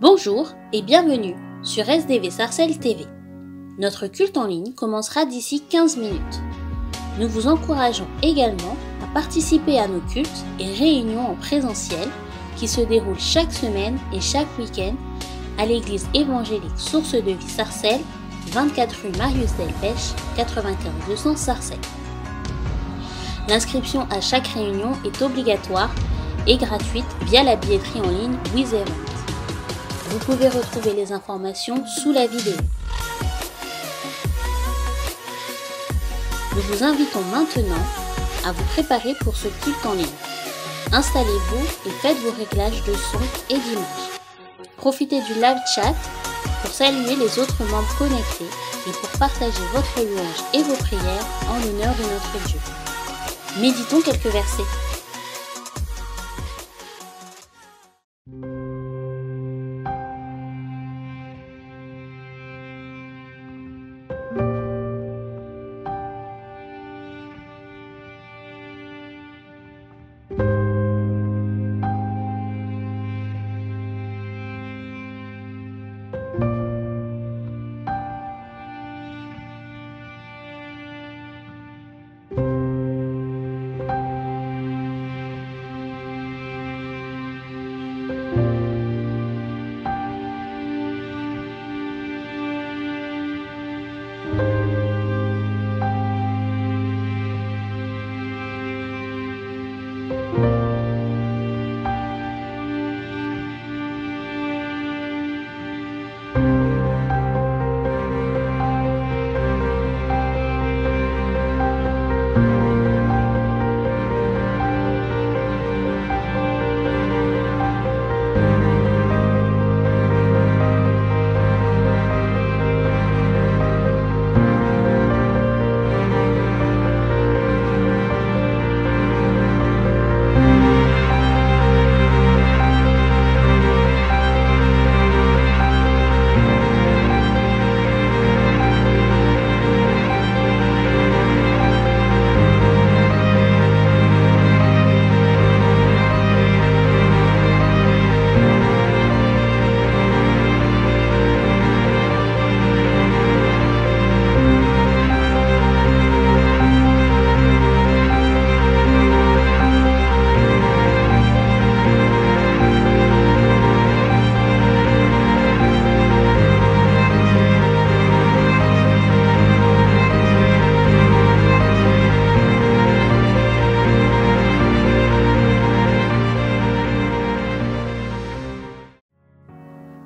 Bonjour et bienvenue sur SDV Sarcelles TV. Notre culte en ligne commencera d'ici 15 minutes. Nous vous encourageons également à participer à nos cultes et réunions en présentiel qui se déroulent chaque semaine et chaque week-end à l'église évangélique Source de Vie Sarcelles, 24 rue Marius Delpech, 95 200 Sarcelles. L'inscription à chaque réunion est obligatoire et gratuite via la billetterie en ligne WizEvent. Vous pouvez retrouver les informations sous la vidéo. Nous vous invitons maintenant à vous préparer pour ce culte en ligne. Installez-vous et faites vos réglages de son et d'image. Profitez du live chat pour saluer les autres membres connectés et pour partager votre louange et vos prières en l'honneur de notre Dieu. Méditons quelques versets.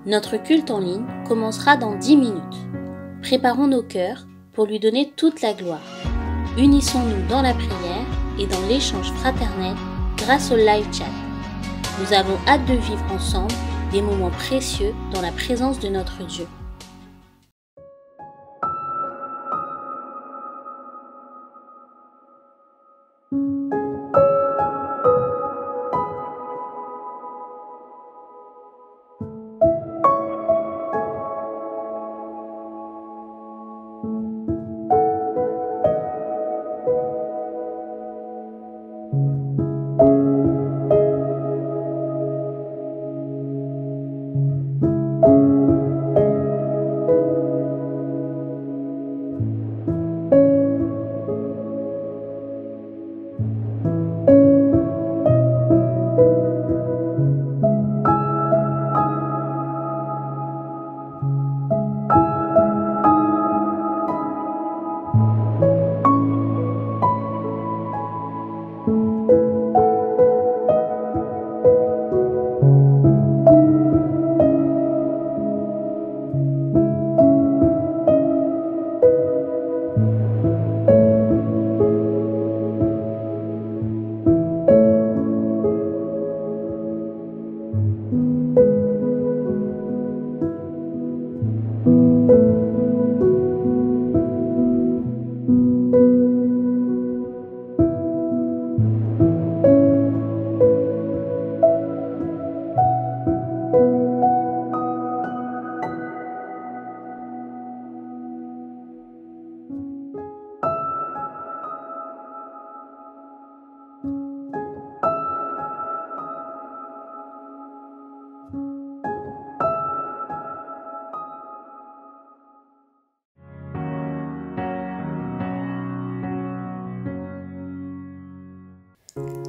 Notre culte en ligne commencera dans 10 minutes. Préparons nos cœurs pour lui donner toute la gloire. Unissons-nous dans la prière et dans l'échange fraternel grâce au live chat. Nous avons hâte de vivre ensemble des moments précieux dans la présence de notre Dieu.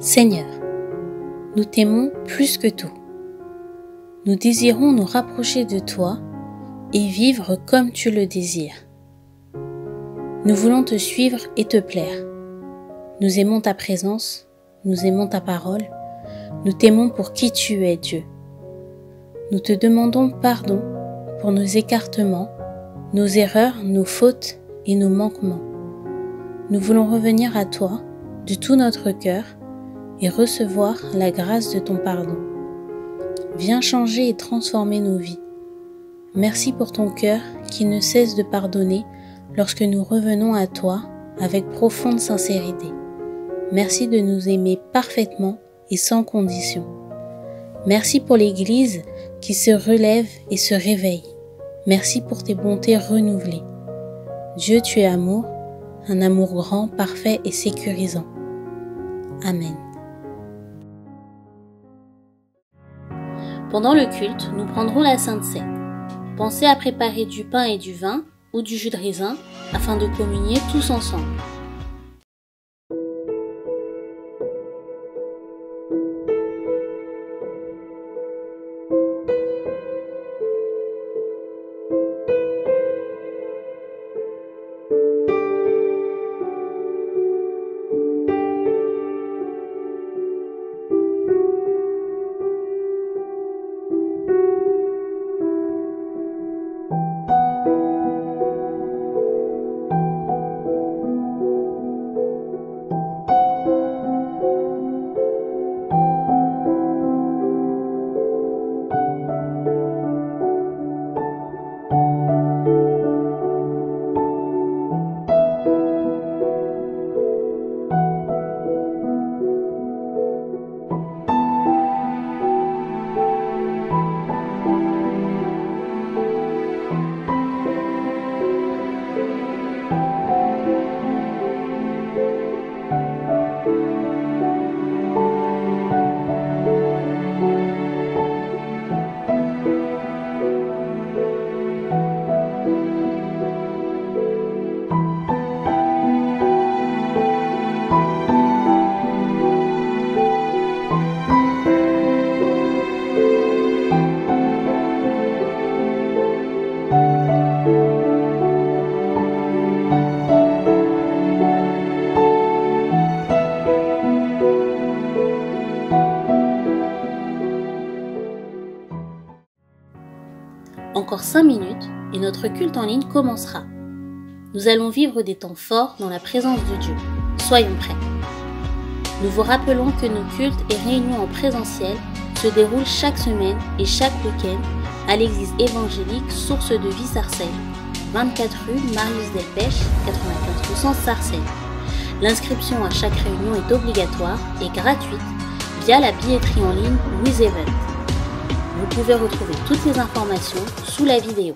Seigneur, nous t'aimons plus que tout. Nous désirons nous rapprocher de toi et vivre comme tu le désires. Nous voulons te suivre et te plaire. Nous aimons ta présence, nous aimons ta parole, nous t'aimons pour qui tu es, Dieu. Nous te demandons pardon pour nos écartements, nos erreurs, nos fautes et nos manquements. Nous voulons revenir à toi de tout notre cœur et recevoir la grâce de ton pardon. Viens changer et transformer nos vies. Merci pour ton cœur qui ne cesse de pardonner lorsque nous revenons à toi avec profonde sincérité. Merci de nous aimer parfaitement et sans condition. Merci pour l'Église qui se relève et se réveille. Merci pour tes bontés renouvelées. Dieu, tu es amour, un amour grand, parfait et sécurisant. Amen. Pendant le culte, nous prendrons la Sainte Seine. Pensez à préparer du pain et du vin ou du jus de raisin afin de communier tous ensemble. Encore 5 minutes et notre culte en ligne commencera. Nous allons vivre des temps forts dans la présence de Dieu. Soyons prêts. Nous vous rappelons que nos cultes et réunions en présentiel se déroulent chaque semaine et chaque week-end à l'église évangélique Source de Vie Sarcelles, 24 rue Marius Delpech, 94% Sarcelles. L'inscription à chaque réunion est obligatoire et gratuite via la billetterie en ligne WizEvent. Vous pouvez retrouver toutes les informations sous la vidéo.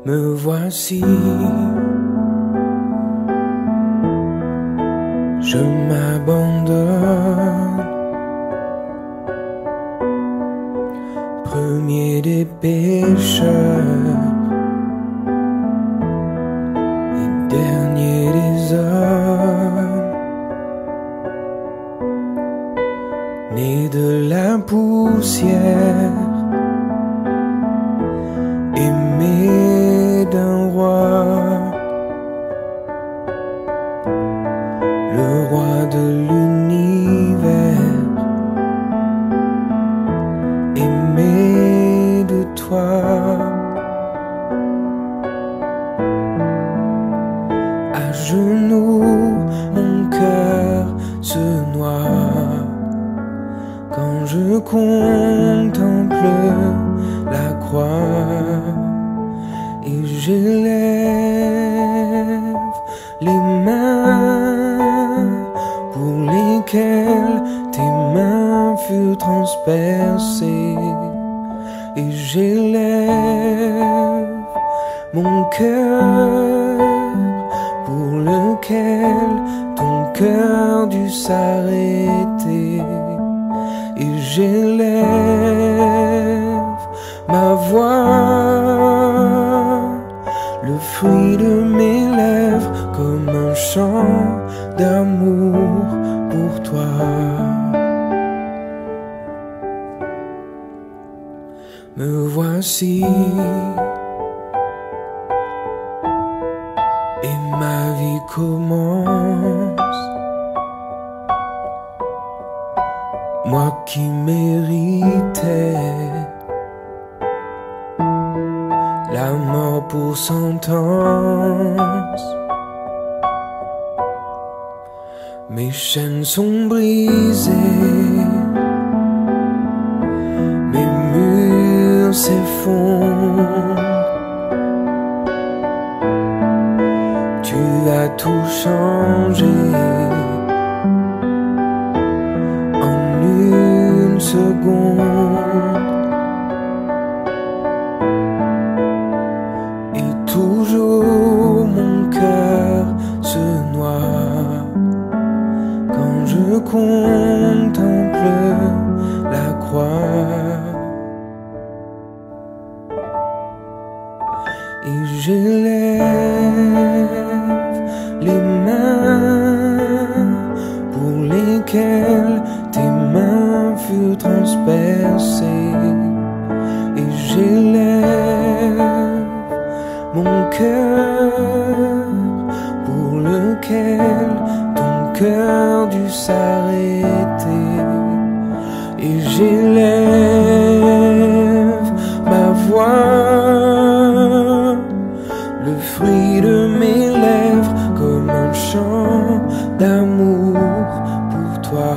Me voici, je m'abandonne, premier des pécheurs et dernier des hommes, né de la poussière, aimé d'un roi, le roi de l'univers, aimé de toi. À genoux, mon cœur se noie quand je contemple la croix et j'élève les mains pour lesquelles tes mains furent transpercées et j'élève cœur dut s'arrêter. Et j'élève ma voix, le fruit de mes lèvres, comme un chant d'amour pour toi. Me voici, et ma vie commence. Moi qui méritais la mort pour sentence, mes chaînes sont brisées, mes murs s'effondrent. Tu as tout changé en une seconde. Et toujours mon cœur se noie quand je contemple la croix. Et j'élève les mains pour lesquelles tes mains furent transpercées. Et j'élève mon cœur pour lequel ton cœur dut s'arrêter. Et j'élève ma voix, le fruit de mes lèvres, comme un chant d'amour pour toi.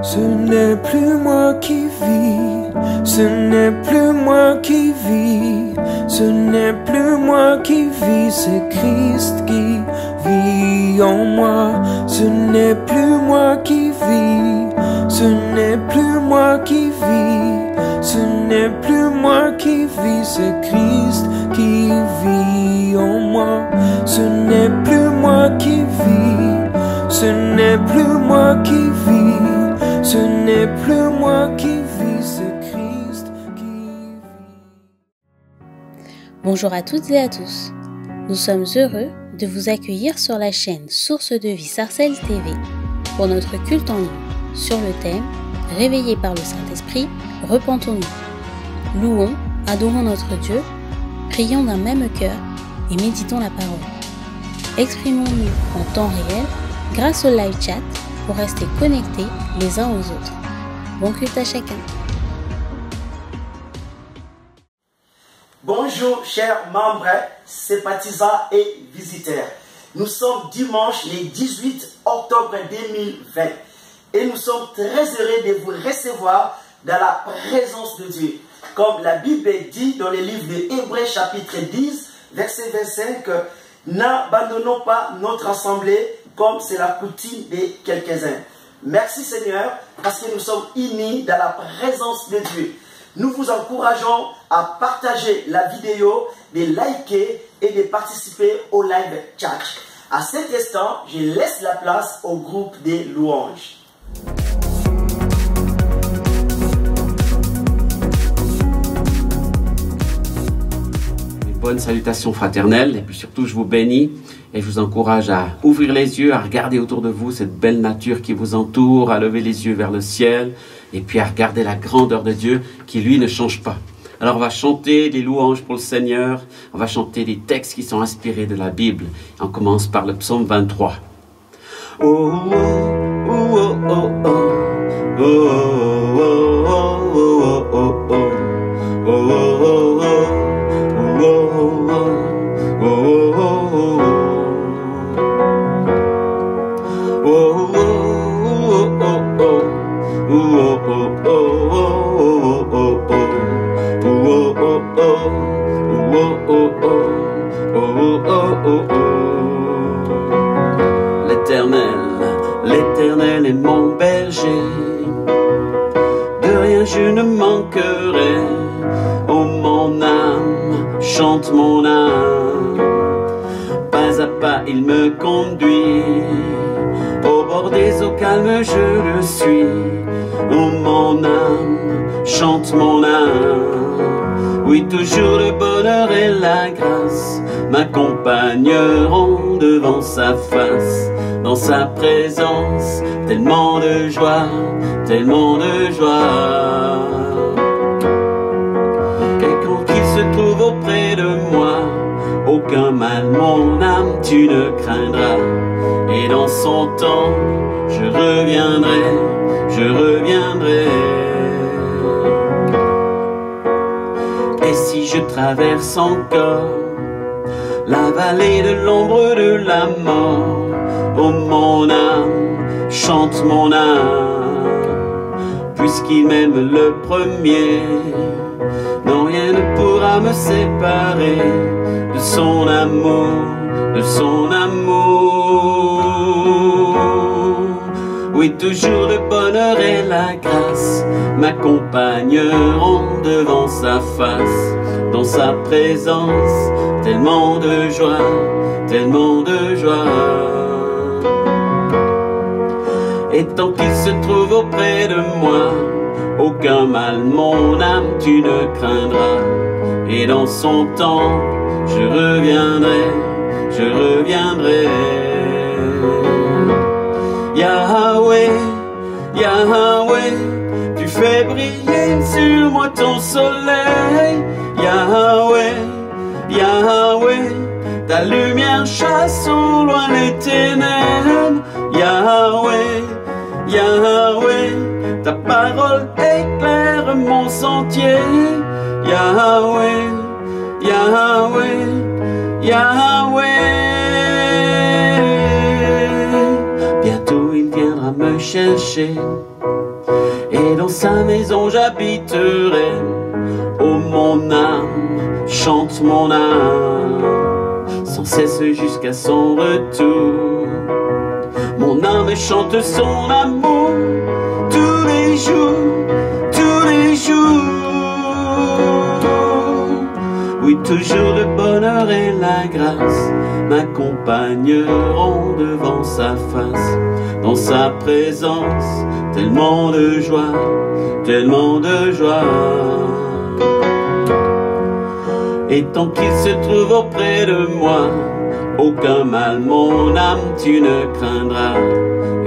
Ce n'est plus moi qui vis, ce n'est plus moi qui vis, ce n'est plus moi qui vis, c'est Christ qui vit en moi. Ce n'est plus moi qui vis, ce n'est plus moi qui vis, ce n'est plus moi qui vis, c'est Christ qui vit en moi. Ce n'est plus moi qui vis, ce n'est plus moi qui vis, ce n'est plus moi qui vis, c'est Christ qui vit. Bonjour à toutes et à tous. Nous sommes heureux de vous accueillir sur la chaîne Source de Vie Sarcelles TV pour notre culte en ligne sur le thème « Réveillés par le Saint-Esprit, repentons-nous ». Louons, adorons notre Dieu, prions d'un même cœur et méditons la parole. Exprimons-nous en temps réel grâce au live chat pour rester connectés les uns aux autres. Bon culte à chacun. Bonjour chers membres, sympathisants et visiteurs. Nous sommes dimanche le 18 octobre 2020 et nous sommes très heureux de vous recevoir dans la présence de Dieu. Comme la Bible dit dans le livre de Hébreux chapitre 10, verset 25, n'abandonnons pas notre assemblée comme c'est la coutume de quelques-uns. Merci Seigneur parce que nous sommes unis dans la présence de Dieu. Nous vous encourageons à partager la vidéo, de liker et de participer au live chat. À cet instant, je laisse la place au groupe des louanges. Bonne salutation fraternelle et puis surtout je vous bénis et je vous encourage à ouvrir les yeux, à regarder autour de vous cette belle nature qui vous entoure, à lever les yeux vers le ciel et puis à regarder la grandeur de Dieu qui lui ne change pas. Alors on va chanter des louanges pour le Seigneur, on va chanter des textes qui sont inspirés de la Bible. On commence par le psaume 23. Oh, oh, oh, oh, oh, oh, oh, oh, oh, oh, oh, oh. L'Éternel est mon berger, de rien je ne manquerai. Oh mon âme chante mon âme. Pas à pas il me conduit, au bord des eaux calmes je le suis. Oh mon âme, chante mon âme. Oui, toujours le bonheur et la grâce m'accompagneront devant sa face. Dans sa présence, tellement de joie, tellement de joie. Et quand il se trouve auprès de moi, aucun mal, mon âme, tu ne craindras. Et dans son temps, je reviendrai, je reviendrai. Et si je traverse encore la vallée de l'ombre de la mort, oh mon âme, chante mon âme. Puisqu'il m'aime le premier, non rien ne pourra me séparer de son amour, de son amour. Oui, toujours le bonheur et la grâce m'accompagneront devant sa face. Dans sa présence, tellement de joie, tellement de joie. Et tant qu'il se trouve auprès de moi, aucun mal, mon âme, tu ne craindras. Et dans son temps, je reviendrai, je reviendrai. Yahweh, Yahweh, tu fais briller sur moi ton soleil. Yahweh, Yahweh, ta lumière chasse au loin les ténèbres. Yahweh, Yahweh, ta parole éclaire mon sentier. Yahweh, Yahweh, Yahweh. Bientôt il viendra me chercher, et dans sa maison j'habiterai. Oh mon âme, chante mon âme, sans cesse jusqu'à son retour. Mon âme chante son amour tous les jours, tous les jours. Oui, toujours le bonheur et la grâce m'accompagneront devant sa face. Dans sa présence, tellement de joie, tellement de joie. Et tant qu'il se trouve auprès de moi, aucun mal, mon âme, tu ne craindras.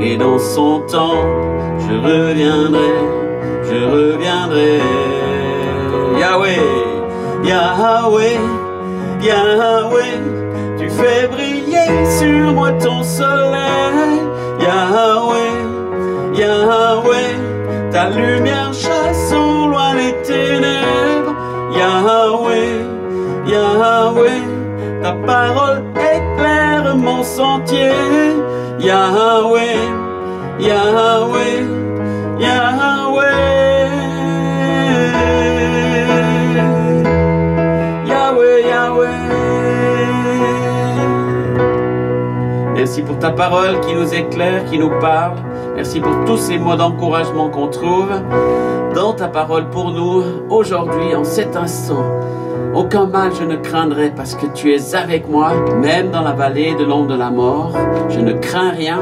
Et dans son temps, je reviendrai, je reviendrai. Yahweh, Yahweh, Yahweh, tu fais briller sur moi ton soleil. Yahweh, Yahweh, ta lumière chasse au loin les ténèbres. Yahweh, Yahweh, ta parole éclaire mon sentier. Yahweh, Yahweh, Yahweh. Yahweh, Yahweh. Merci pour ta parole qui nous éclaire, qui nous parle. Merci pour tous ces mots d'encouragement qu'on trouve dans ta parole pour nous aujourd'hui, en cet instant. Aucun mal je ne craindrai parce que tu es avec moi, même dans la vallée de l'ombre de la mort. Je ne crains rien.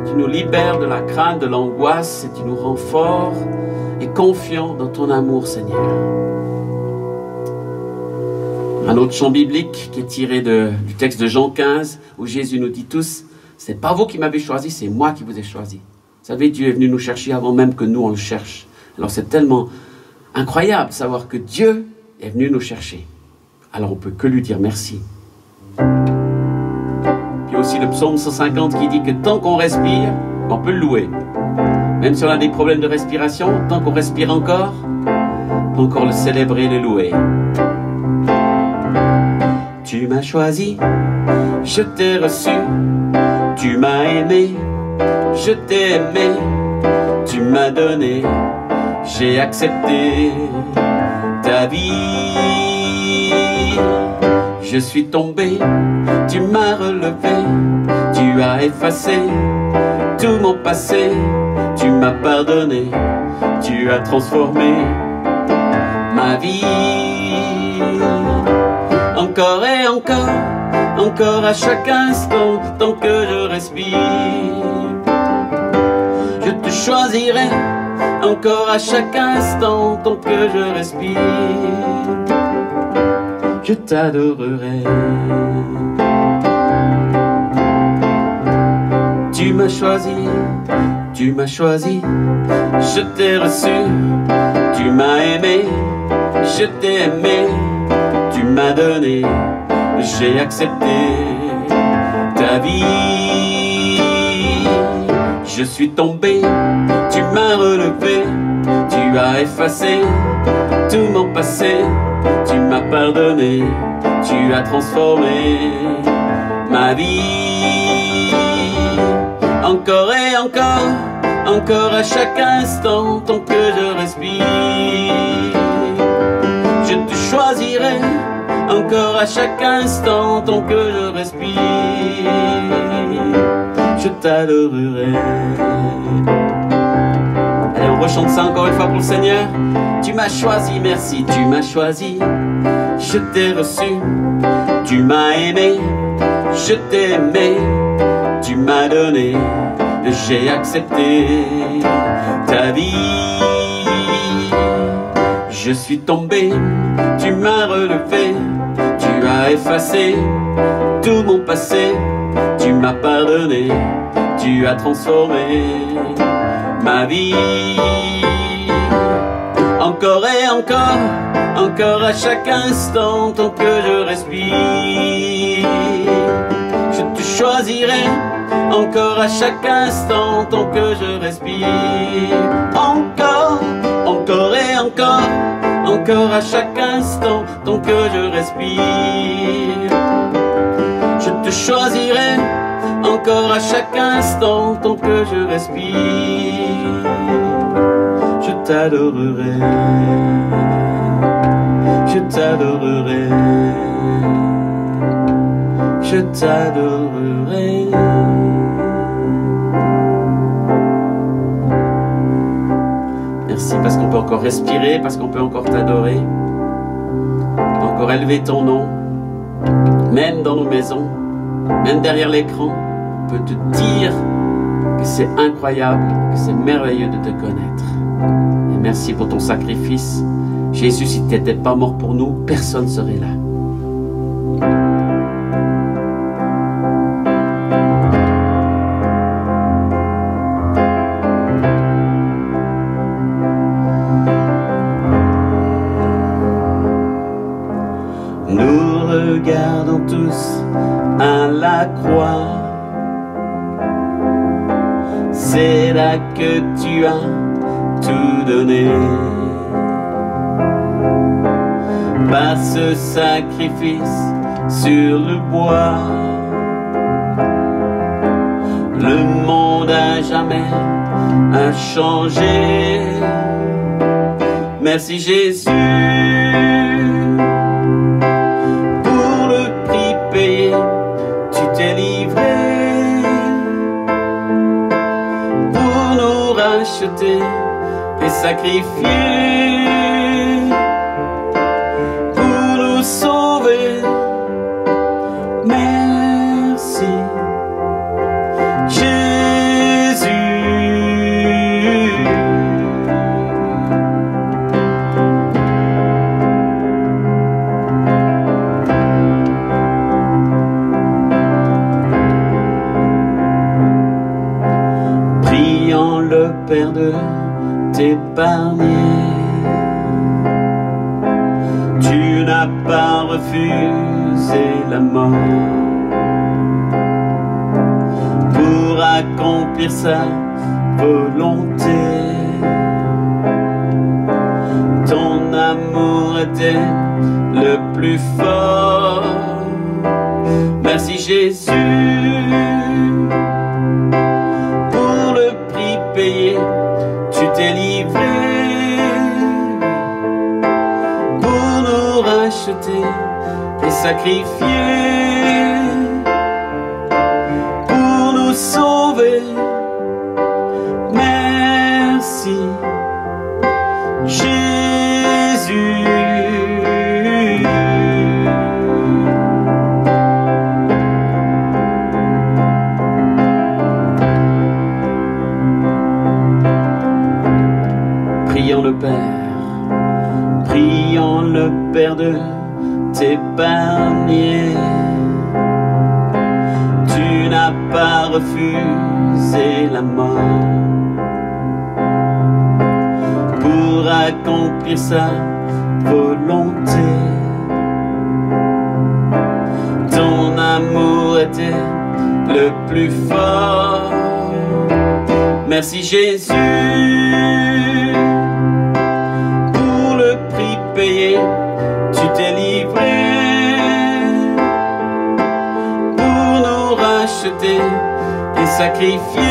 Tu nous libères de la crainte, de l'angoisse, et tu nous rends forts et confiants dans ton amour, Seigneur. Un autre chant biblique qui est tiré du texte de Jean 15, où Jésus nous dit tous, c'est pas vous qui m'avez choisi, c'est moi qui vous ai choisi. Vous savez, Dieu est venu nous chercher avant même que nous on le cherche. Alors c'est tellement incroyable de savoir que Dieu est venu nous chercher. Alors on peut que lui dire merci. Puis aussi le psaume 150 qui dit que tant qu'on respire, on peut le louer. Même si on a des problèmes de respiration, tant qu'on respire encore, on peut encore le célébrer et le louer. Tu m'as choisi, je t'ai reçu, tu m'as aimé, je t'ai aimé, tu m'as donné, j'ai accepté ta vie. Je suis tombé, tu m'as relevé, tu as effacé tout mon passé, tu m'as pardonné, tu as transformé ma vie. encore, encore à chaque instant, tant que je respire. Je te choisirai encore à chaque instant, tant que je respire. Je t'adorerai. Tu m'as choisi, tu m'as choisi, je t'ai reçu, tu m'as aimé, je t'ai aimé, tu m'as donné, j'ai accepté ta vie. Je suis tombé, tu m'as relevé, tu as effacé tout mon passé, tu m'as pardonné, tu as transformé ma vie. Encore et encore, encore à chaque instant, tant que je respire. Je te choisirai, encore à chaque instant, tant que je respire. Je t'adorerai. Allez, on rechante ça encore une fois pour le Seigneur. Tu m'as choisi, merci, tu m'as choisi. Je t'ai reçu, tu m'as aimé, je t'ai aimé, tu m'as donné, j'ai accepté ta vie. Je suis tombé, tu m'as relevé, tu as effacé tout mon passé, tu m'as pardonné, tu as transformé ma vie. Encore et encore, encore à chaque instant, tant que je respire. Je te choisirai, encore à chaque instant, tant que je respire. Encore, encore et encore, encore à chaque instant, tant que je respire. Je te choisirai, encore à chaque instant, tant que je respire. Je t'adorerai, je t'adorerai, je t'adorerai. Merci parce qu'on peut encore respirer, parce qu'on peut encore t'adorer, encore élever ton nom, même dans nos maisons, même derrière l'écran, on peut te dire que c'est incroyable, que c'est merveilleux de te connaître. Et merci pour ton sacrifice. Jésus, si tu n'étais pas mort pour nous, personne ne serait là. Nous regardons tous à la croix. C'est là que tu as tout donné. Par ce sacrifice sur le bois, le monde à jamais a changé. Merci Jésus pour le prix payé, tu t'es livré pour nous racheter et sacrifier. Sauver, merci Jésus. Prions le Père de t'épargner. Tu n'as pas refusé la mort pour accomplir sa volonté. Ton amour était le plus fort. Merci Jésus pour le prix payé, tu t'es livré racheter et sacrifier pour nous sauver. Merci Jésus. t'épargner. Tu n'as pas refusé la mort pour accomplir sa volonté. Ton amour était le plus fort. Merci Jésus pour le prix payé. Tu t'es livré pour nous racheter et sacrifier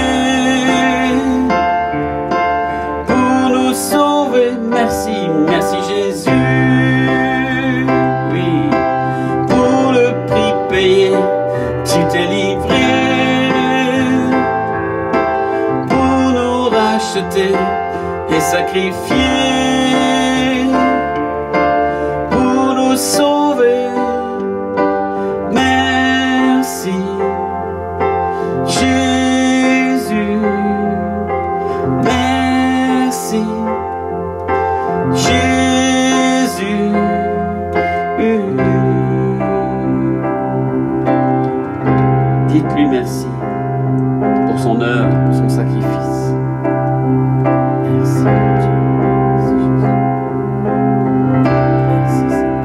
pour nous sauver. Merci, merci Jésus. Oui, pour le prix payé, tu t'es livré pour nous racheter et sacrifier pour nous sauver. Merci Jésus, merci Jésus. Dites-lui merci pour son œuvre, pour son sacrifice. Merci mon Dieu. Merci Jésus. Merci Seigneur.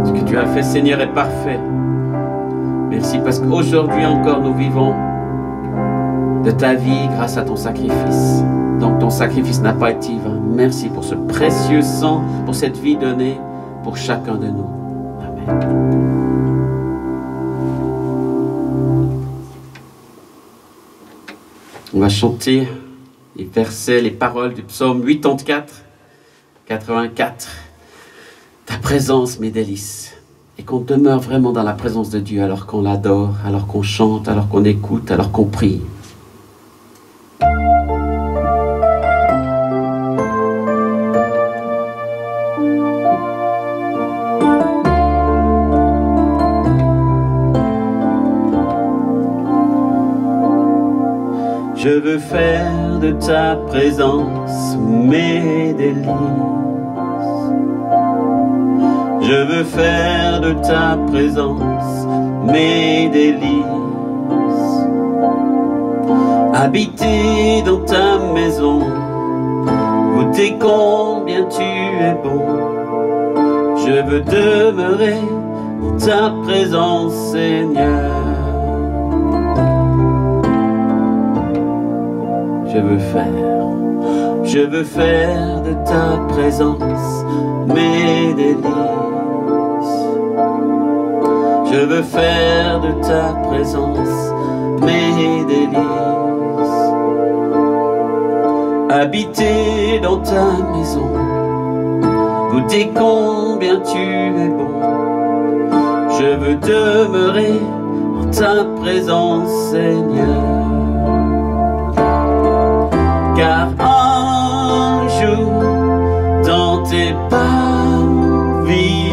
Ce que tu as fait, Seigneur, est parfait. Merci parce qu'aujourd'hui encore nous vivons de ta vie grâce à ton sacrifice. Donc ton sacrifice n'a pas été vain. Merci pour ce précieux sang, pour cette vie donnée pour chacun de nous. Amen. On va chanter les versets, les paroles du psaume 84, 84. Ta présence, mes délices. Et qu'on demeure vraiment dans la présence de Dieu alors qu'on l'adore, alors qu'on chante, alors qu'on écoute, alors qu'on prie. Je veux faire de ta présence mes délices. Je veux faire de ta présence mes délices. Habiter dans ta maison, goûter combien tu es bon. Je veux demeurer en ta présence, Seigneur. Je veux faire de ta présence mes délices. Je veux faire de ta présence mes délices. Habiter dans ta maison, goûter combien tu es bon. Je veux demeurer en ta présence, Seigneur. Car un jour dans tes parvis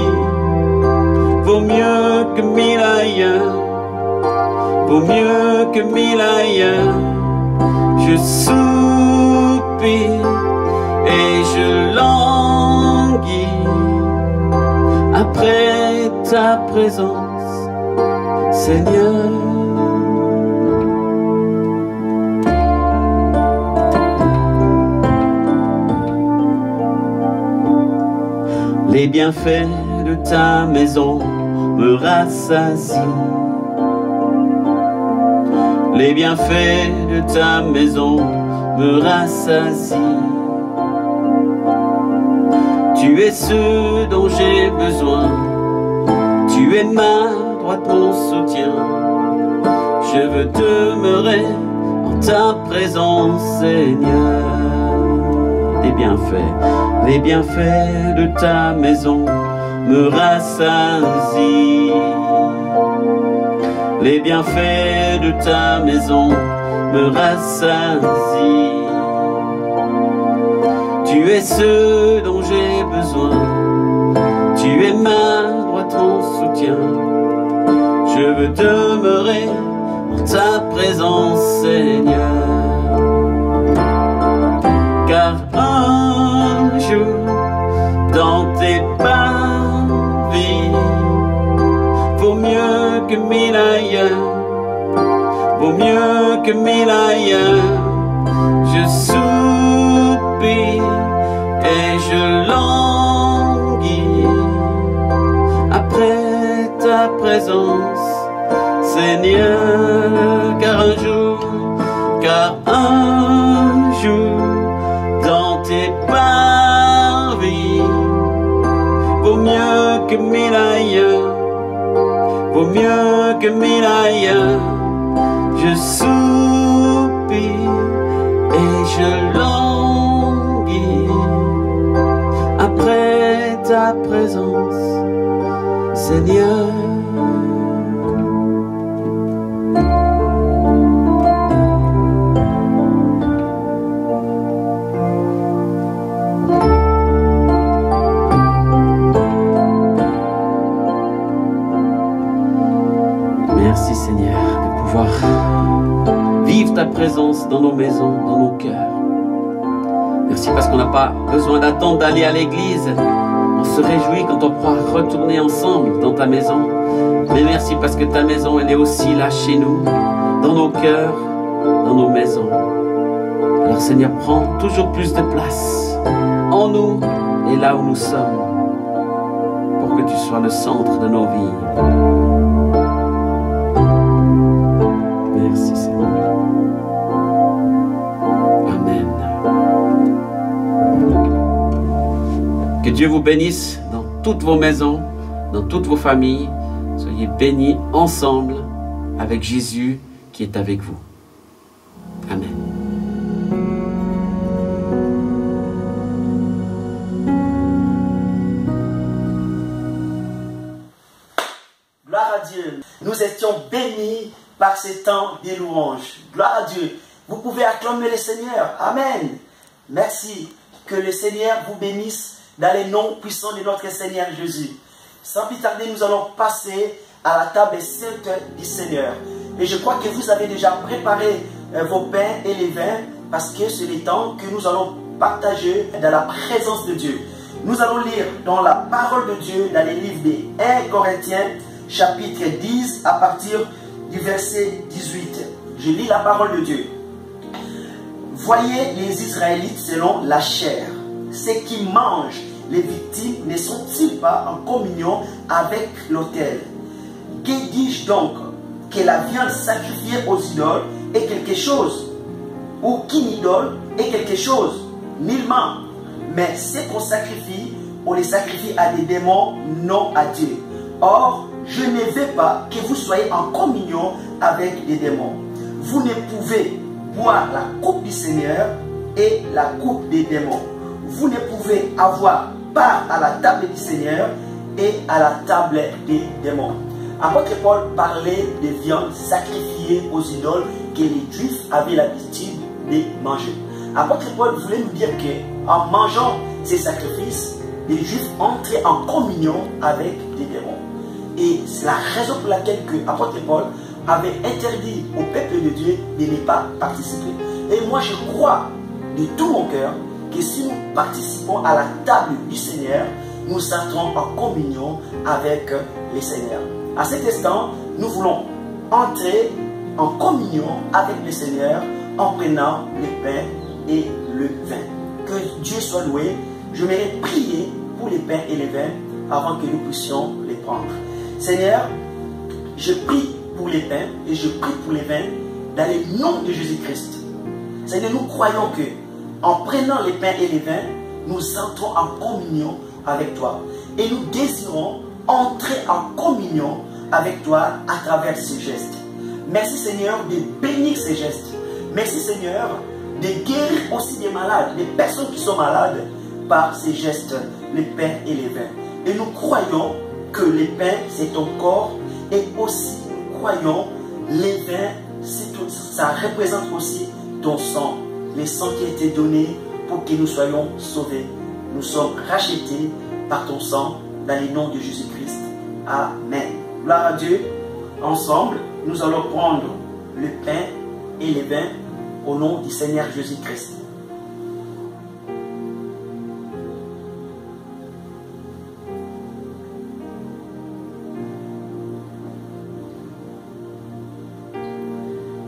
vaut mieux que 1000 ailleurs, vaut mieux que 1000 ailleurs. Je soupire et je languis après ta présence, Seigneur. Les bienfaits de ta maison me rassasient. Les bienfaits de ta maison me rassasient. Tu es ce dont j'ai besoin. Tu es ma droite, mon soutien. Je veux demeurer en ta présence, Seigneur. Les bienfaits de ta maison me rassasient. Les bienfaits de ta maison me rassasient. Tu es ce dont j'ai besoin. Tu es ma droite, mon soutien. Je veux demeurer ta présence, Seigneur. Car un jour, dans tes parvis, vaut mieux que mille ailleurs, vaut mieux que mille ailleurs. Je soupire et je languis après ta présence, Seigneur. Car un jour, dans tes parvis, vaut mieux que mille ailleurs, vaut mieux que mille ailleurs. Je soupire et je languis après ta présence, Seigneur. Merci Seigneur de pouvoir vivre ta présence dans nos maisons, dans nos cœurs. Merci parce qu'on n'a pas besoin d'attendre d'aller à l'église. On se réjouit quand on pourra retourner ensemble dans ta maison. Mais merci parce que ta maison, elle est aussi là chez nous, dans nos cœurs, dans nos maisons. Alors Seigneur, prends toujours plus de place en nous et là où nous sommes, pour que tu sois le centre de nos vies. Merci Seigneur. Amen. Que Dieu vous bénisse dans toutes vos maisons, dans toutes vos familles. Soyez bénis ensemble avec Jésus qui est avec vous. Amen. Gloire à Dieu. Nous étions bénis par ces temps des louanges. Gloire à Dieu. Vous pouvez acclamer le Seigneur. Amen. Merci. Que le Seigneur vous bénisse dans les noms puissants de notre Seigneur Jésus. Sans plus tarder, nous allons passer à la table sainte du Seigneur. Et je crois que vous avez déjà préparé vos pains et les vins, parce que c'est le temps que nous allons partager dans la présence de Dieu. Nous allons lire dans la parole de Dieu, dans les livres des 1 Corinthiens, chapitre 10, à partir du verset 18. Je lis la parole de Dieu. Voyez les Israélites selon la chair. Ceux qui mangent les victimes ne sont-ils pas en communion avec l'autel? Que dis-je donc? Que la viande sacrifiée aux idoles est quelque chose? Ou qu'une idole est quelque chose? Nullement. Mais ce qu'on sacrifie, on les sacrifie à des démons, non à Dieu. Or, je ne veux pas que vous soyez en communion avec des démons. Vous ne pouvez boire la coupe du Seigneur et la coupe des démons. Vous ne pouvez avoir part à la table du Seigneur et à la table des démons. Apôtre Paul parlait des viandes sacrifiées aux idoles que les Juifs avaient l'habitude de manger. Apôtre Paul voulait nous dire qu'en mangeant ces sacrifices, les Juifs entraient en communion avec des démons. Et c'est la raison pour laquelle l'apôtre Paul avait interdit au peuple de Dieu de ne pas participer. Et moi je crois de tout mon cœur que si nous participons à la table du Seigneur, nous entrons en communion avec le Seigneur. À cet instant, nous voulons entrer en communion avec le Seigneur en prenant le pain et le vin. Que Dieu soit loué. Je vais prier pour les pains et les vins avant que nous puissions les prendre. Seigneur, je prie pour les pains et je prie pour les vins dans le nom de Jésus-Christ. Seigneur, nous croyons que en prenant les pains et les vins, nous entrons en communion avec toi. Et nous désirons entrer en communion avec toi à travers ces gestes. Merci Seigneur de bénir ces gestes. Merci Seigneur de guérir aussi des malades, des personnes qui sont malades par ces gestes, les pains et les vins. Et nous croyons que les pains c'est ton corps et aussi nous croyons les vins, ça représente aussi ton sang. Le sang qui a été donné pour que nous soyons sauvés. Nous sommes rachetés par ton sang dans le nom de Jésus-Christ. Amen. Gloire à Dieu. Ensemble, nous allons prendre le pain et les vins au nom du Seigneur Jésus-Christ.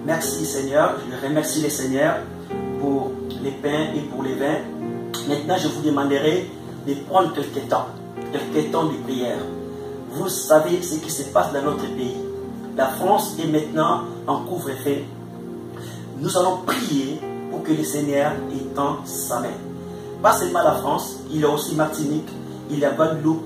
Merci Seigneur, je remercie le Seigneur pour les pains et pour les vins. Maintenant, je vous demanderai de prendre quelques temps de prière. Vous savez ce qui se passe dans notre pays. La France est maintenant en couvre-feu. Nous allons prier pour que le Seigneur étende sa main. Pas seulement la France, il y a aussi Martinique, il y a Guadeloupe,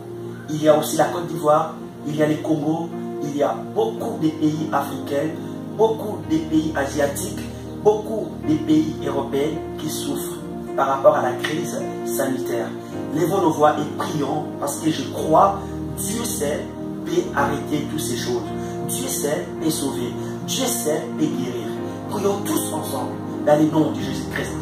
il y a aussi la Côte d'Ivoire, il y a le Congo, il y a beaucoup de pays africains, beaucoup de pays asiatiques, beaucoup de pays européens qui souffrent par rapport à la crise sanitaire. Levons nos voix et prions parce que je crois Dieu seul peut arrêter toutes ces choses. Dieu seul peut sauver. Dieu seul peut guérir. Prions tous ensemble dans le nom de Jésus-Christ.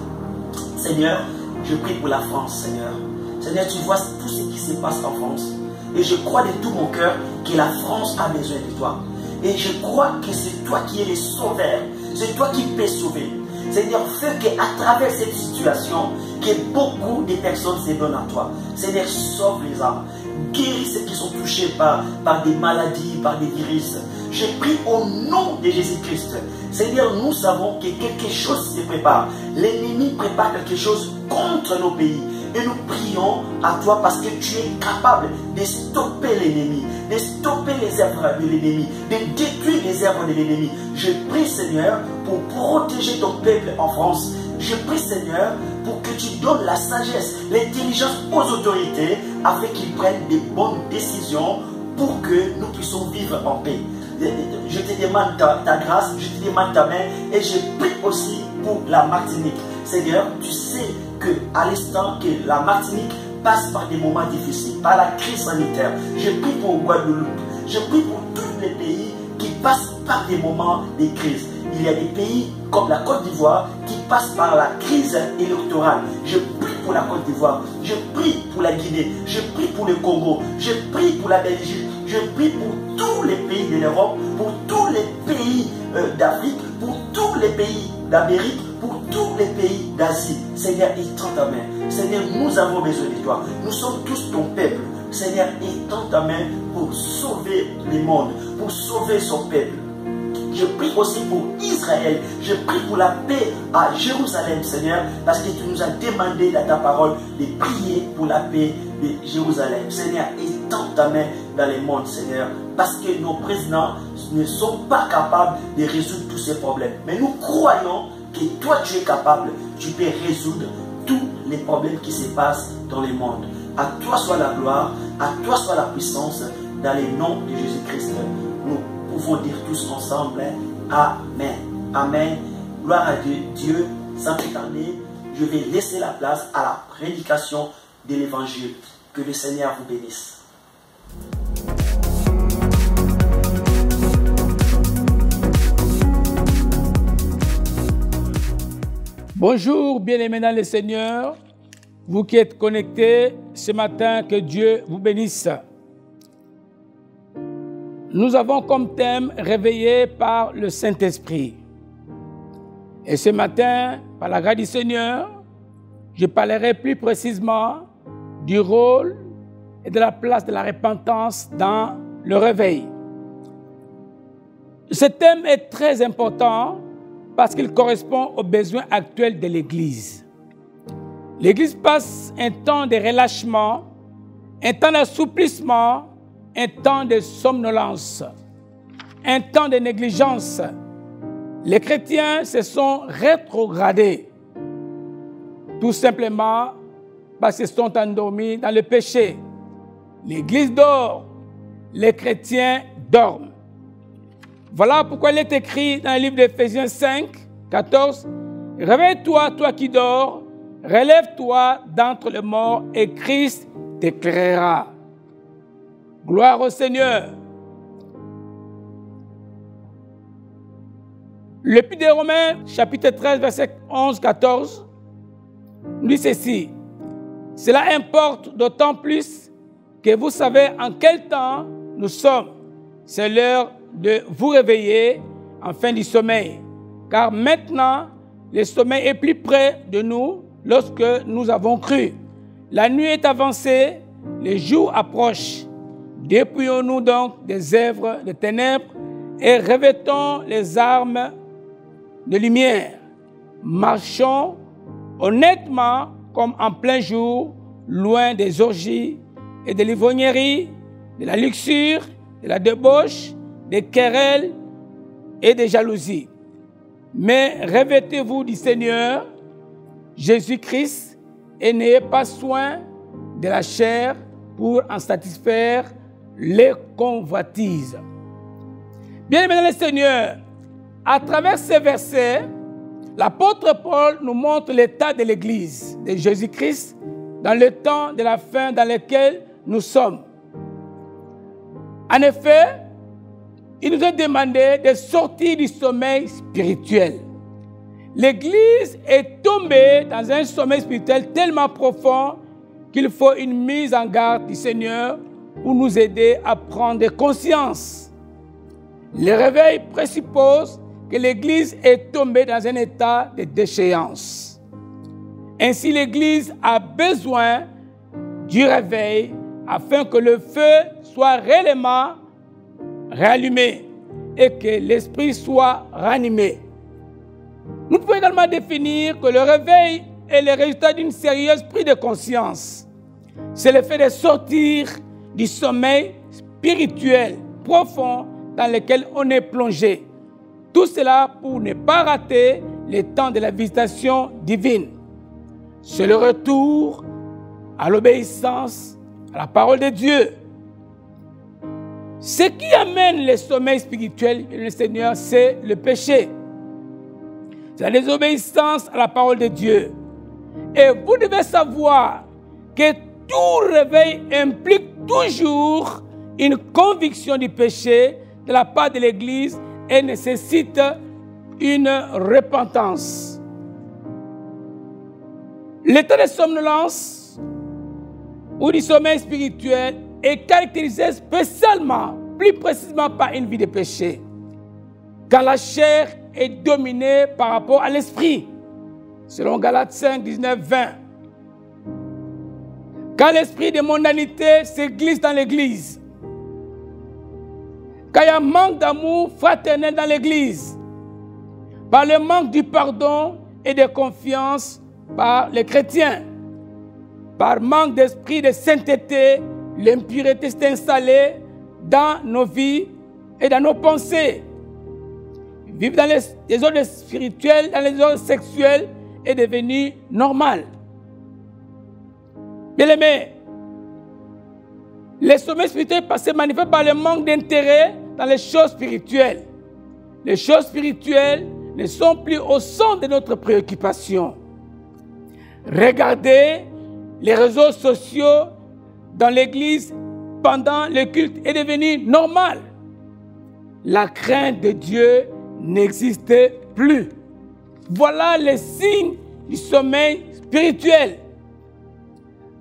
Seigneur, je prie pour la France, Seigneur. Seigneur, tu vois tout ce qui se passe en France. Et je crois de tout mon cœur que la France a besoin de toi. Et je crois que c'est toi qui es le sauveur. C'est toi qui peux sauver. Seigneur, fais qu'à travers cette situation, que beaucoup de personnes se donnent à toi. Seigneur, sauve les âmes. Guéris ceux qui sont touchés par des maladies, par des virus. Je prie au nom de Jésus-Christ. Seigneur, nous savons que quelque chose se prépare. L'ennemi prépare quelque chose contre nos pays. Et nous prions à toi parce que tu es capable de stopper l'ennemi, de stopper les œuvres de l'ennemi, de détruire les œuvres de l'ennemi. Je prie, Seigneur, pour protéger ton peuple en France. Je prie, Seigneur, pour que tu donnes la sagesse, l'intelligence aux autorités afin qu'ils prennent des bonnes décisions pour que nous puissions vivre en paix. Je te demande ta grâce, je te demande ta main et je prie aussi pour la Martinique. Seigneur, tu sais qu'à l'instant que la Martinique passe par des moments difficiles, par la crise sanitaire, je prie pour Guadeloupe, je prie pour tous les pays qui passent par des moments de crise. Il y a des pays comme la Côte d'Ivoire qui passent par la crise électorale. Je prie pour la Côte d'Ivoire, je prie pour la Guinée, je prie pour le Congo, je prie pour la Belgique, je prie pour tous les pays de l'Europe, pour tous les pays d'Afrique, pour tous les pays d'Amérique, pour tous les pays d'Asie. Seigneur, étends ta main. Seigneur, nous avons besoin de toi. Nous sommes tous ton peuple. Seigneur, étends ta main pour sauver le monde, pour sauver son peuple. Je prie aussi pour Israël. Je prie pour la paix à Jérusalem, Seigneur, parce que tu nous as demandé dans ta parole de prier pour la paix de Jérusalem. Seigneur, étends ta main dans le monde, Seigneur, parce que nos présidents ne sont pas capables de résoudre tous ces problèmes. Mais nous croyons que toi, tu es capable, tu peux résoudre tous les problèmes qui se passent dans le monde. À toi soit la gloire, à toi soit la puissance, dans le nom de Jésus-Christ. Nous pouvons dire tous ensemble, Amen. Amen. Gloire à Dieu. Sans plus tarder, je vais laisser la place à la prédication de l'évangile. Que le Seigneur vous bénisse. Bonjour, bien-aimés dans le Seigneur, vous qui êtes connectés ce matin, que Dieu vous bénisse. Nous avons comme thème réveillé par le Saint-Esprit. Et ce matin, par la grâce du Seigneur, je parlerai plus précisément du rôle et de la place de la repentance dans le réveil. Ce thème est très important parce qu'il correspond aux besoins actuels de l'Église. L'Église passe un temps de relâchement, un temps d'assouplissement, un temps de somnolence, un temps de négligence. Les chrétiens se sont rétrogradés, tout simplement parce qu'ils sont endormis dans le péché. L'Église dort, les chrétiens dorment. Voilà pourquoi il est écrit dans le livre d'Éphésiens 5, 14, « Réveille-toi, toi qui dors, relève-toi d'entre les morts et Christ t'éclairera. » Gloire au Seigneur. L'Épître des Romains, chapitre 13, verset 11, 14, nous dit ceci. « Cela importe d'autant plus que vous savez en quel temps nous sommes. C'est l'heure de vous réveiller en fin du sommeil, car maintenant, le sommeil est plus près de nous lorsque nous avons cru. La nuit est avancée, le jour approche. Dépouillons-nous donc des œuvres de ténèbres et revêtons les armes de lumière. Marchons honnêtement comme en plein jour, loin des orgies et de l'ivrognerie, de la luxure, de la débauche, des querelles et des jalousies. Mais revêtez-vous du Seigneur Jésus-Christ et n'ayez pas soin de la chair pour en satisfaire les convoitises. Bien-aimés dans le Seigneur, à travers ces versets, l'apôtre Paul nous montre l'état de l'Église de Jésus-Christ dans le temps de la fin dans lequel nous sommes. En effet, il nous est demandé de sortir du sommeil spirituel. L'Église est tombée dans un sommeil spirituel tellement profond qu'il faut une mise en garde du Seigneur pour nous aider à prendre conscience. Le réveil présuppose que l'Église est tombée dans un état de déchéance. Ainsi, l'Église a besoin du réveil afin que le feu soit réellement rallumé et que l'esprit soit ranimé. Nous pouvons également définir que le réveil est le résultat d'une sérieuse prise de conscience. C'est le fait de sortir du sommeil spirituel profond dans lequel on est plongé. Tout cela pour ne pas rater le temps de la visitation divine. C'est le retour à l'obéissance à la parole de Dieu. Ce qui amène le sommeil spirituel du Seigneur, c'est le péché. C'est la désobéissance à la parole de Dieu. Et vous devez savoir que tout réveil implique toujours une conviction du péché de la part de l'Église et nécessite une repentance. L'état de somnolence ou du sommeil spirituel est caractérisé spécialement, plus précisément par une vie de péché, quand la chair est dominée par rapport à l'esprit, selon Galates 5, 19, 20. Quand l'esprit de mondanité se glisse dans l'Église, quand il y a un manque d'amour fraternel dans l'Église, par le manque du pardon et de confiance par les chrétiens, par manque d'esprit de sainteté, l'impureté s'est installée dans nos vies et dans nos pensées. Vivre dans les ordres spirituels, dans les ordres sexuels est devenu normal. Bien-aimés, le sommeil spirituel se manifeste par le manque d'intérêt dans les choses spirituelles. Les choses spirituelles ne sont plus au centre de notre préoccupation. Regardez les réseaux sociaux dans l'Église pendant le culte est devenu normal. La crainte de Dieu n'existe plus. Voilà les signes du sommeil spirituel.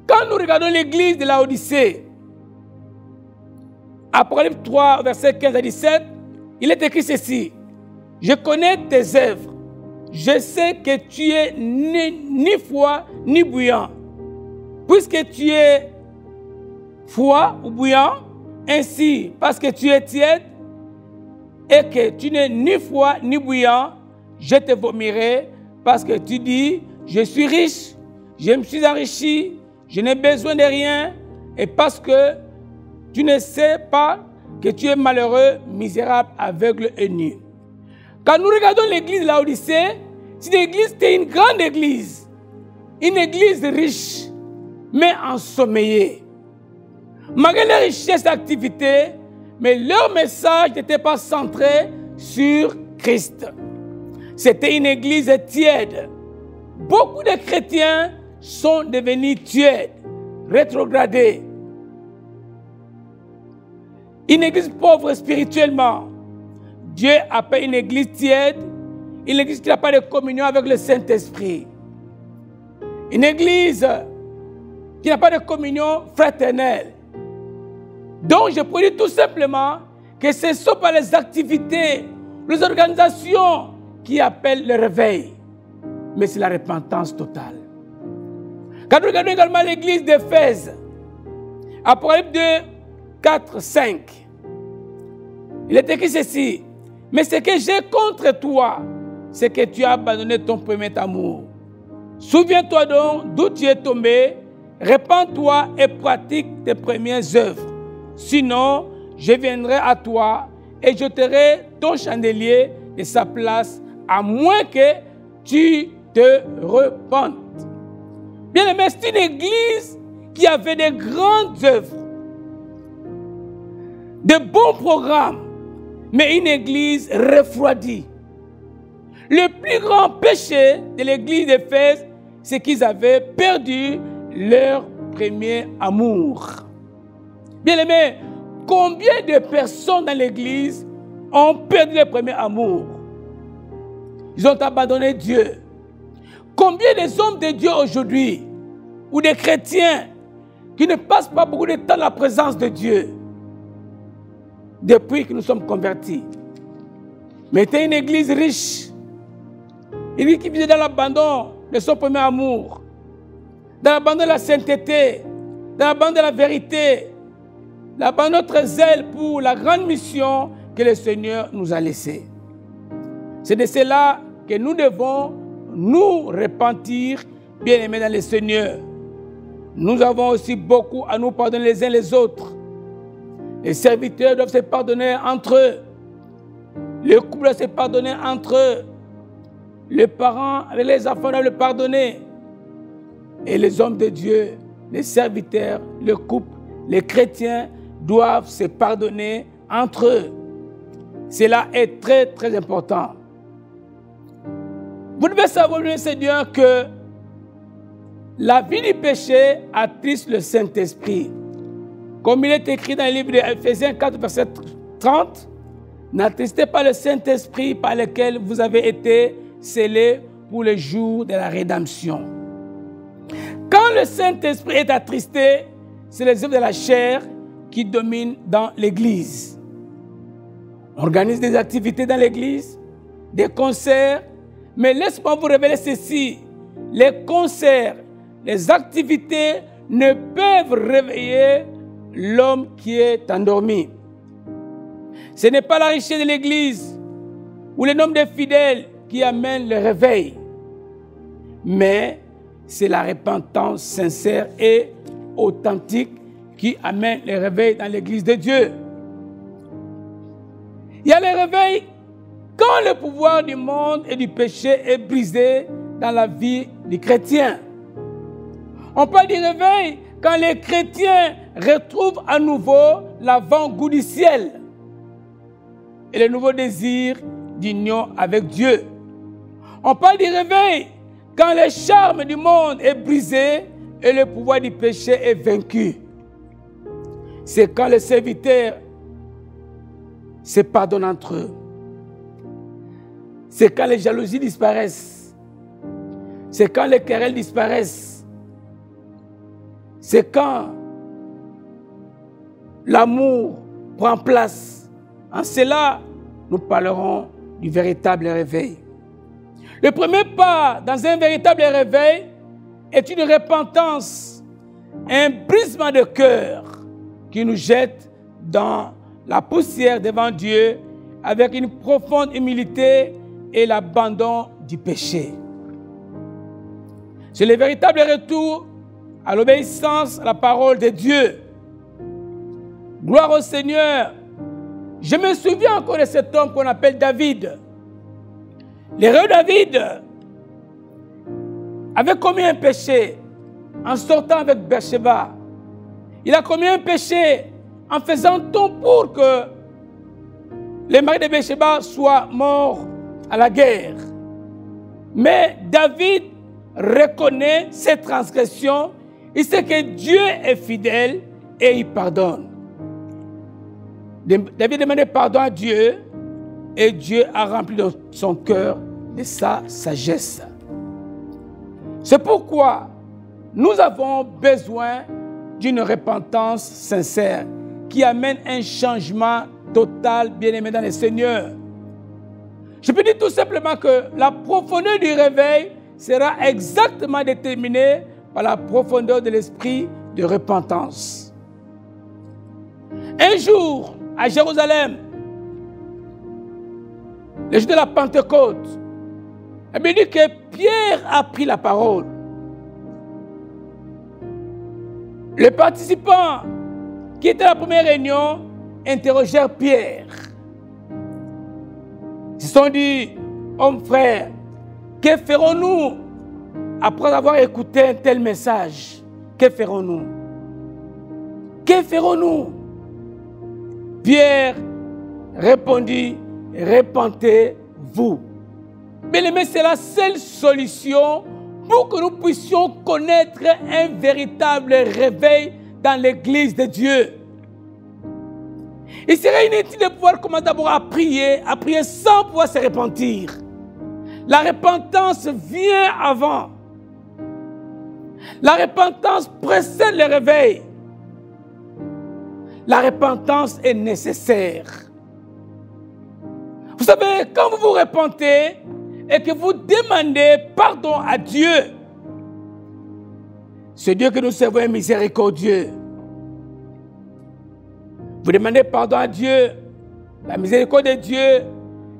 Quand nous regardons l'Église de Laodicée, Apocalypse 3, versets 15 à 17, il est écrit ceci. Je connais tes œuvres. Je sais que tu es ni froid ni bouillant. Puisque tu es froid ou bouillant, ainsi parce que tu es tiède et que tu n'es ni froid ni bouillant, je te vomirai parce que tu dis, je suis riche, je me suis enrichi, je n'ai besoin de rien, et parce que tu ne sais pas que tu es malheureux, misérable, aveugle et nu. Quand nous regardons l'église de Laodicée, c'est une église, c'était une grande église, une église riche, mais ensommeillée. Malgré les richesses d'activité, mais leur message n'était pas centré sur Christ. C'était une église tiède. Beaucoup de chrétiens sont devenus tièdes, rétrogradés. Une église pauvre spirituellement. Dieu appelle une église tiède, une église qui n'a pas de communion avec le Saint-Esprit. Une église qui n'a pas de communion fraternelle. Donc je peux dire tout simplement que ce ne sont pas les activités les organisations qui appellent le réveil. Mais c'est la repentance totale. Quand nous regardons également l'église d'Éphèse, Apocalypse 2, 4, 5, il est écrit ceci: mais ce que j'ai contre toi, c'est que tu as abandonné ton premier amour. Souviens-toi donc d'où tu es tombé, répands-toi et pratique tes premières œuvres. Sinon, je viendrai à toi et j'ôterai ton chandelier de sa place, à moins que tu te repentes. Bien aimé, c'est une église qui avait de grandes œuvres, de bons programmes, mais une église refroidie. Le plus grand péché de l'église d'Éphèse, c'est qu'ils avaient perdu leur premier amour. Bien aimé, combien de personnes dans l'église ont perdu leur premier amour? Ils ont abandonné Dieu. Combien des hommes de Dieu aujourd'hui, ou des chrétiens, qui ne passent pas beaucoup de temps dans la présence de Dieu, depuis que nous sommes convertis? Mais c'était une église riche, une église qui vivait dans l'abandon de son premier amour, dans l'abandon de la sainteté, dans l'abandon de la vérité, l'abandon de notre zèle pour la grande mission que le Seigneur nous a laissée. C'est de cela que nous devons nous repentir, bien-aimés dans le Seigneur. Nous avons aussi beaucoup à nous pardonner les uns les autres. Les serviteurs doivent se pardonner entre eux. Les couples doivent se pardonner entre eux. Les parents avec les enfants doivent le pardonner. Et les hommes de Dieu, les serviteurs, le couple, les chrétiens doivent se pardonner entre eux. Cela est très, très important. Vous devez savoir, Seigneur, que la vie du péché attriste le Saint-Esprit. Comme il est écrit dans le livre d'Éphésiens 4, verset 30, n'attristez pas le Saint-Esprit par lequel vous avez été scellés pour le jour de la rédemption. Quand le Saint-Esprit est attristé, c'est les œuvres de la chair qui dominent dans l'Église. On organise des activités dans l'Église, des concerts, mais laisse-moi vous révéler ceci: les concerts, les activités ne peuvent réveiller l'homme qui est endormi. Ce n'est pas la richesse de l'Église ou le nombre de fidèles qui amène le réveil, mais c'est la repentance sincère et authentique qui amène le réveil dans l'Église de Dieu. Il y a le réveil quand le pouvoir du monde et du péché est brisé dans la vie du chrétien. On parle du réveil quand les chrétiens retrouvent à nouveau l'avant-goût du ciel et le nouveau désir d'union avec Dieu. On parle du réveil quand le charme du monde est brisé et le pouvoir du péché est vaincu. C'est quand les serviteurs se pardonnent entre eux. C'est quand les jalousies disparaissent. C'est quand les querelles disparaissent. C'est quand l'amour prend place. En cela, nous parlerons du véritable réveil. Le premier pas dans un véritable réveil est une repentance, un brisement de cœur qui nous jette dans la poussière devant Dieu avec une profonde humilité et l'abandon du péché. C'est le véritable retour à l'obéissance à la parole de Dieu. Gloire au Seigneur. Je me souviens encore de cet homme qu'on appelle David. L'héros David avait commis un péché en sortant avec Bathsheba. Il a commis un péché en faisant tout pour que le mari de Bathsheba soit mort à la guerre. Mais David reconnaît ses transgressions. Il sait que Dieu est fidèle et il pardonne. David demandait pardon à Dieu et Dieu a rempli son cœur de sa sagesse. C'est pourquoi nous avons besoin d'une repentance sincère qui amène un changement total, bien-aimé dans le Seigneur. Je peux dire tout simplement que la profondeur du réveil sera exactement déterminée par la profondeur de l'esprit de repentance. Un jour, à Jérusalem, le jour de la Pentecôte, il dit que Pierre a pris la parole. Les participants qui étaient à la première réunion interrogèrent Pierre. Ils se sont dit, hommes frères, que ferons-nous après avoir écouté un tel message? Que ferons-nous? Que ferons-nous? Pierre répondit, repentez-vous. Bien-aimés, c'est la seule solution pour que nous puissions connaître un véritable réveil dans l'Église de Dieu. Il serait inutile de pouvoir commencer d'abord à prier sans pouvoir se repentir. La repentance vient avant. La repentance précède le réveil. La repentance est nécessaire. Vous savez, quand vous vous repentez et que vous demandez pardon à Dieu, ce Dieu que nous servons est miséricordieux. Vous demandez pardon à Dieu, la miséricorde de Dieu,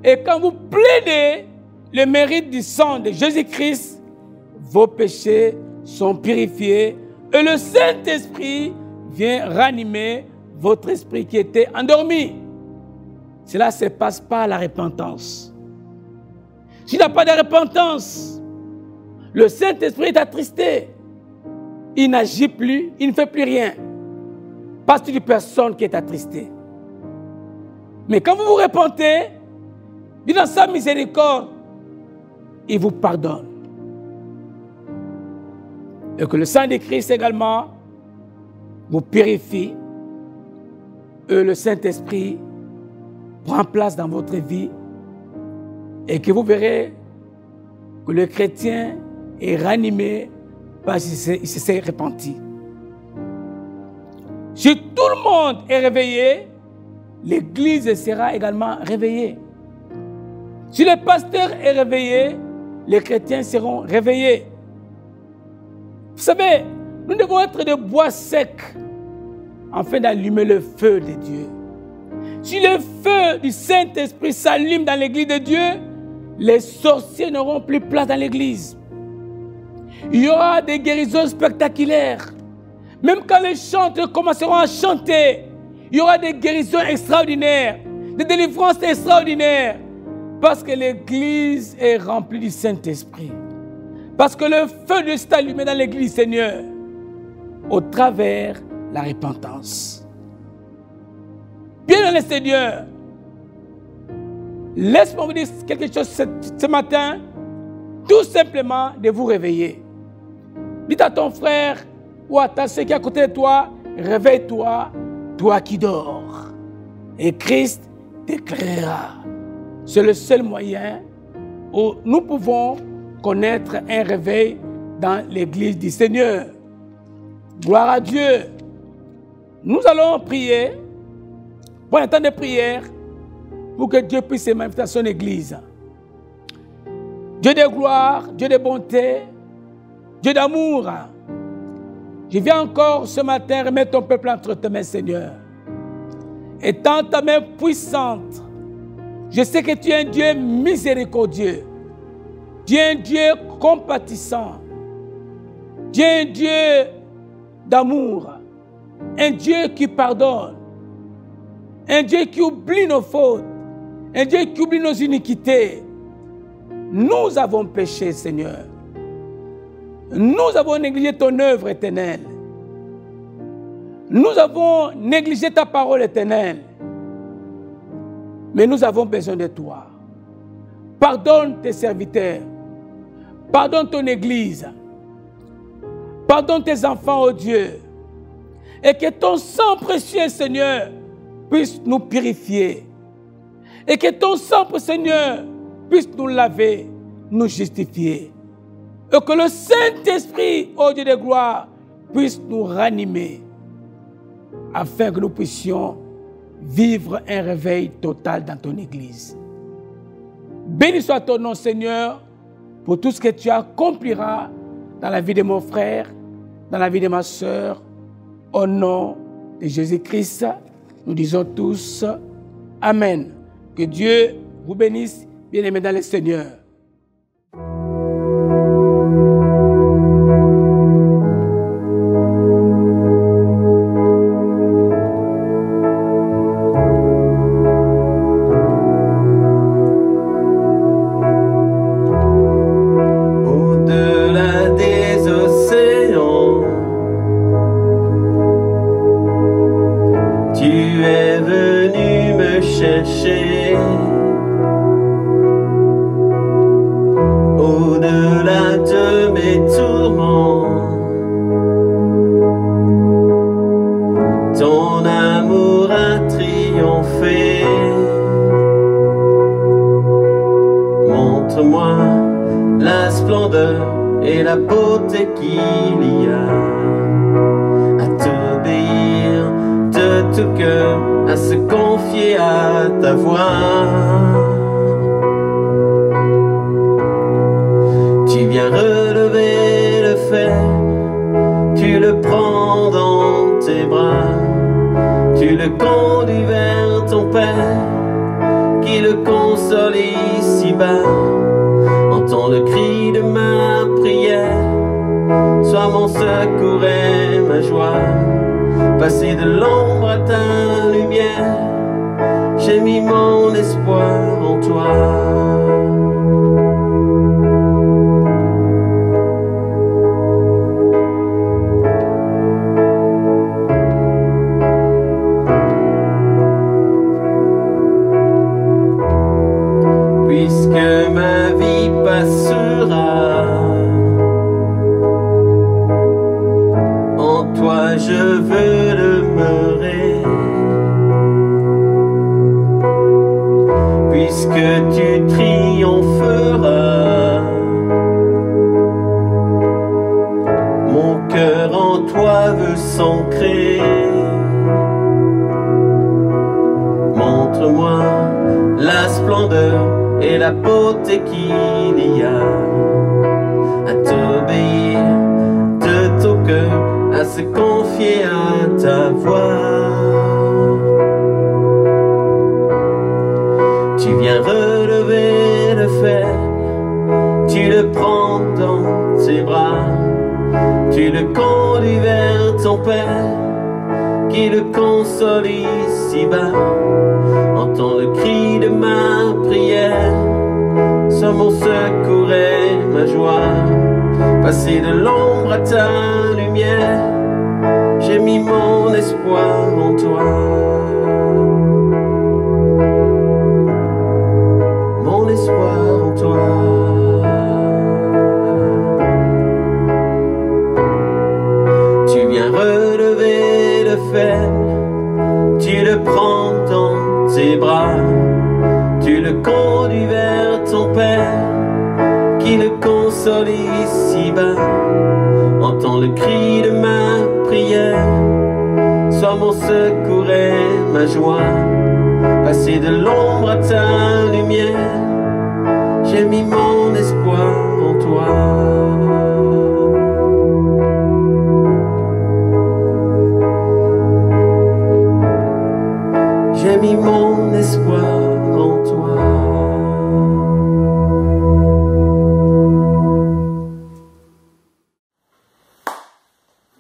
et quand vous plaidez le mérite du sang de Jésus-Christ, vos péchés sont purifiés et le Saint-Esprit vient ranimer votre esprit qui était endormi. Cela se passe par la repentance. S'il n'y a pas de repentance, le Saint-Esprit est attristé. Il n'agit plus, il ne fait plus rien. Parce que c'est une personne qui est attristée. Mais quand vous vous repentez, dans sa miséricorde, il vous pardonne. Et que le sang de Christ également vous purifie. Et le Saint-Esprit prend place dans votre vie. Et que vous verrez que le chrétien est ranimé parce qu'il s'est repenti. Si tout le monde est réveillé, l'Église sera également réveillée. Si le pasteur est réveillé, les chrétiens seront réveillés. Vous savez, nous devons être des bois secs afin d'allumer le feu de Dieu. Si le feu du Saint-Esprit s'allume dans l'Église de Dieu, les sorciers n'auront plus place dans l'Église. Il y aura des guérisons spectaculaires. Même quand les chanteurs commenceront à chanter, il y aura des guérisons extraordinaires, des délivrances extraordinaires. Parce que l'Église est remplie du Saint-Esprit. Parce que le feu de Dieu s'est allumé dans l'Église, Seigneur, au travers la repentance. Bien dans le Seigneur, laisse-moi vous dire quelque chose ce matin, tout simplement de vous réveiller. Dites à ton frère ou à ta soeur qui est à côté de toi, réveille-toi, toi qui dors. Et Christ t'éclairera. C'est le seul moyen où nous pouvons connaître un réveil dans l'Église du Seigneur. Gloire à Dieu. Nous allons prier pour un temps de prière pour que Dieu puisse se manifester dans son Église. Dieu de gloire, Dieu de bonté, Dieu d'amour. Je viens encore ce matin remettre ton peuple entre tes mains, Seigneur. Et tends ta main puissante. Je sais que tu es un Dieu miséricordieux. Tu es un Dieu compatissant. Tu es un Dieu d'amour. Un Dieu qui pardonne. Un Dieu qui oublie nos fautes. Un Dieu qui oublie nos iniquités. Nous avons péché, Seigneur. Nous avons négligé ton œuvre éternelle. Nous avons négligé ta parole éternelle. Mais nous avons besoin de toi. Pardonne tes serviteurs. Pardonne ton Église. Pardonne tes enfants, oh Dieu. Et que ton sang précieux, Seigneur, puisse nous purifier. Et que ton sang, Seigneur, puisse nous laver, nous justifier. Et que le Saint-Esprit, ô Dieu de gloire, puisse nous ranimer. Afin que nous puissions vivre un réveil total dans ton Église. Béni soit ton nom, Seigneur, pour tout ce que tu accompliras dans la vie de mon frère, dans la vie de ma sœur. Au nom de Jésus-Christ, nous disons tous Amen. Que Dieu vous bénisse, bien-aimés dans le Seigneur. Au-delà de mes tourments, ton amour a triomphé. Montre-moi la splendeur et la beauté qu'il y a à t'obéir de tout cœur, à se confier à ta voix. Tu viens relever le fer, tu le prends dans tes bras, tu le conduis vers ton Père, qui le console ici-bas. Entends le cri de ma prière, sois mon secours et ma joie. Passer de l'ombre à ta lumière, j'ai mis mon espoir en toi. Puisque ma vie passera, en toi je veux demeurer. Puisque tu triompheras, mon cœur en toi veut s'ancrer. Montre-moi la splendeur et la beauté qu'il y a à t'obéir de ton cœur, à se confier à ta voix. Tu viens relever le fer, tu le prends dans tes bras, tu le conduis vers ton Père, qui le console ici-bas. Entends le cri de ma prière, sois mon secours et ma joie. Passer de l'ombre à ta lumière, j'ai mis mon espoir en toi. Mon espoir en toi. Tu viens relever le fer, tu le prends dans tes bras, tu le conduis vers ton Père, qui le console ici-bas. Entends le cri de ma prière, sois mon secours et ma joie. Passer de l'ombre à ta lumière, j'ai mis mon espoir en toi. J'ai mis mon espoir en toi.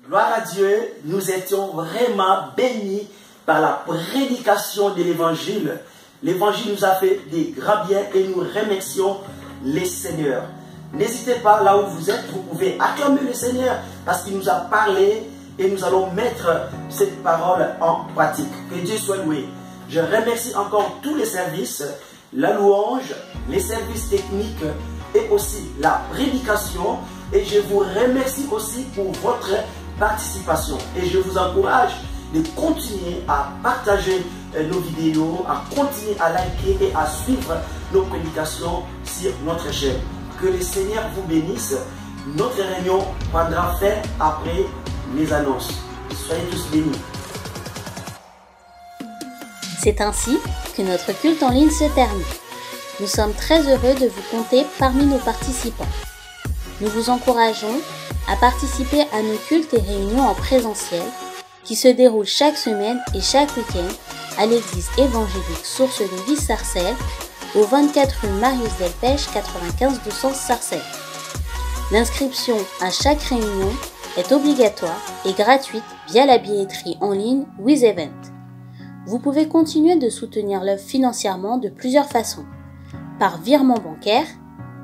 Gloire à Dieu, nous étions vraiment bénis par la prédication de l'évangile. L'évangile nous a fait des grands biens et nous remercions les Seigneurs. N'hésitez pas, là où vous êtes, vous pouvez acclamer le Seigneur parce qu'il nous a parlé et nous allons mettre cette parole en pratique. Que Dieu soit loué. Je remercie encore tous les services, la louange, les services techniques et aussi la prédication. Et je vous remercie aussi pour votre participation. Et je vous encourage de continuer à partager nos vidéos, à continuer à liker et à suivre nos prédications sur notre chaîne. Que le Seigneur vous bénisse. Notre réunion prendra fin après les annonces. Soyez tous bénis. C'est ainsi que notre culte en ligne se termine. Nous sommes très heureux de vous compter parmi nos participants. Nous vous encourageons à participer à nos cultes et réunions en présentiel qui se déroulent chaque semaine et chaque week-end à l'église évangélique Source de Vie Sarcelles, au 24 rue Marius Delpech 95 200 Sarcelles. L'inscription à chaque réunion est obligatoire et gratuite via la billetterie en ligne WizEvent. Vous pouvez continuer de soutenir l'œuvre financièrement de plusieurs façons, par virement bancaire,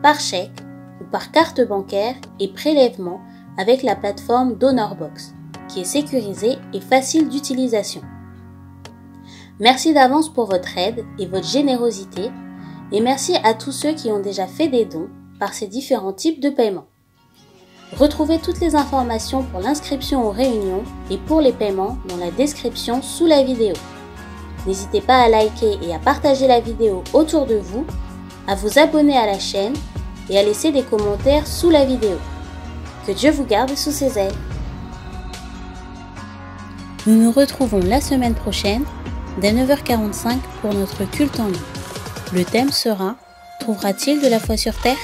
par chèque ou par carte bancaire et prélèvement avec la plateforme DonorBox, qui est sécurisée et facile d'utilisation. Merci d'avance pour votre aide et votre générosité, et merci à tous ceux qui ont déjà fait des dons par ces différents types de paiements. Retrouvez toutes les informations pour l'inscription aux réunions et pour les paiements dans la description sous la vidéo. N'hésitez pas à liker et à partager la vidéo autour de vous, à vous abonner à la chaîne et à laisser des commentaires sous la vidéo. Que Dieu vous garde sous ses ailes. Nous nous retrouvons la semaine prochaine dès 9h45 pour notre culte en ligne. Le thème sera « Trouvera-t-il de la foi sur terre ?»